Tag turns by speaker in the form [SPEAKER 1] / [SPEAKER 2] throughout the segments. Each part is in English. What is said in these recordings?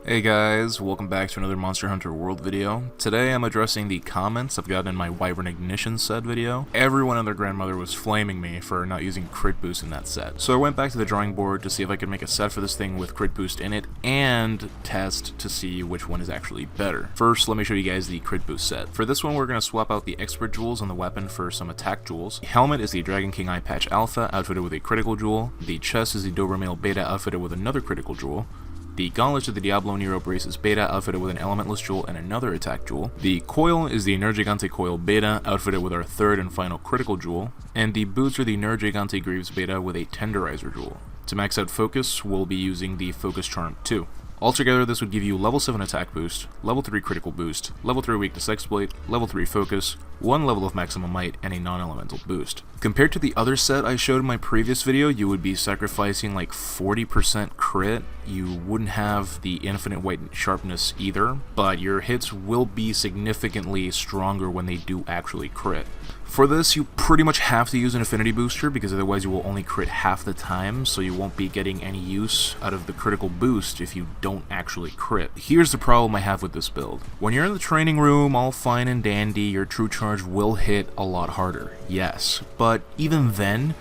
[SPEAKER 1] Hey guys, welcome back to another Monster Hunter World video. Today I'm addressing the comments I've gotten in my Wyvern Ignition set video. Everyone and their grandmother was flaming me for not using crit boost in that set. So I went back to the drawing board to see if I could make a set for this thing with crit boost in it and test to see which one is actually better. First, let me show you guys the crit boost set. For this one we're going to swap out the expert jewels on the weapon for some attack jewels. The helmet is the Dragon King Eye Patch Alpha outfitted with a critical jewel. The chest is the Dobermail Beta outfitted with another critical jewel. The gauntlets of the Diablo Nero Braces Beta outfitted with an elementless jewel and another attack jewel. The coil is the Nergigante Coil Beta outfitted with our third and final critical jewel. And the boots are the Nergigante Greaves Beta with a tenderizer jewel. To max out focus, we'll be using the Focus Charm 2. Altogether, this would give you level 7 attack boost, level 3 critical boost, level 3 weakness exploit, level 3 focus, 1 level of maximum might, and a non-elemental boost. Compared to the other set I showed in my previous video, you would be sacrificing like 40% crit. You wouldn't have the infinite white sharpness either, but your hits will be significantly stronger when they do actually crit. For this, you pretty much have to use an affinity booster because otherwise you will only crit half the time, so you won't be getting any use out of the critical boost if you don't actually crit. Here's the problem I have with this build. When you're in the training room, all fine and dandy, your true charge will hit a lot harder, yes, but even then,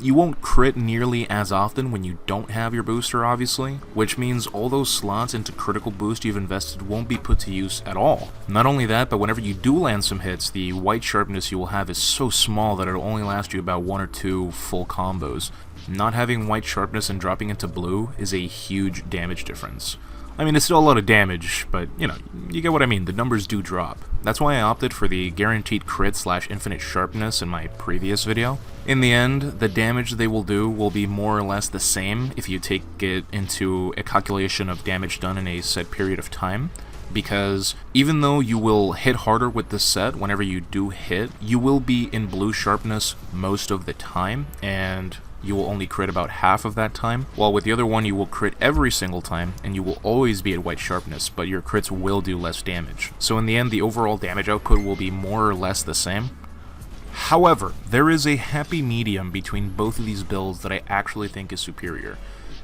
[SPEAKER 1] you won't crit nearly as often when you don't have your booster, obviously, which means all those slots into critical boost you've invested won't be put to use at all. Not only that, but whenever you do land some hits, the white sharpness you will have is so small that it'll only last you about 1 or 2 full combos. Not having white sharpness and dropping into blue is a huge damage difference. I mean, it's still a lot of damage, but, you know, you get what I mean, the numbers do drop. That's why I opted for the guaranteed crit / infinite sharpness in my previous video. In the end, the damage they will do will be more or less the same if you take it into a calculation of damage done in a set period of time, because even though you will hit harder with this set whenever you do hit, you will be in blue sharpness most of the time, and you will only crit about half of that time, while with the other one you will crit every single time, and you will always be at white sharpness, but your crits will do less damage. So in the end, the overall damage output will be more or less the same. However, there is a happy medium between both of these builds that I actually think is superior,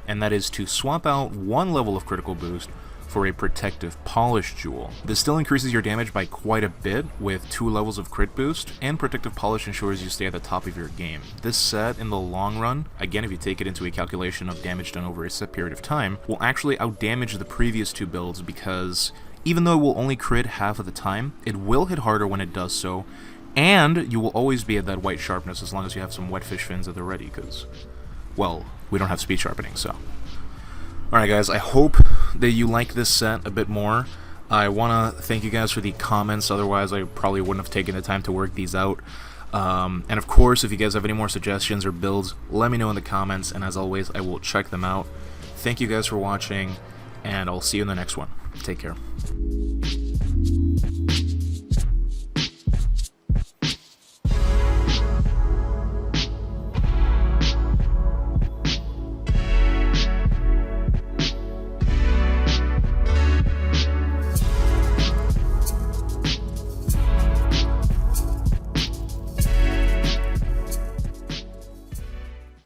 [SPEAKER 1] and that is to swap out 1 level of critical boost for a protective polish jewel. This still increases your damage by quite a bit with 2 levels of crit boost, and protective polish ensures you stay at the top of your game. This set, in the long run, again if you take it into a calculation of damage done over a set period of time, will actually outdamage the previous 2 builds because even though it will only crit half of the time, it will hit harder when it does so, and you will always be at that white sharpness as long as you have some wetfish fins at the ready, because, well, we don't have speed sharpening, so. Alright guys, I hope that you like this set a bit more. I want to thank you guys for the comments, otherwise I probably wouldn't have taken the time to work these out. And of course, if you guys have any more suggestions or builds, let me know in the comments, and as always, I will check them out. Thank you guys for watching, and I'll see you in the next one. Take care.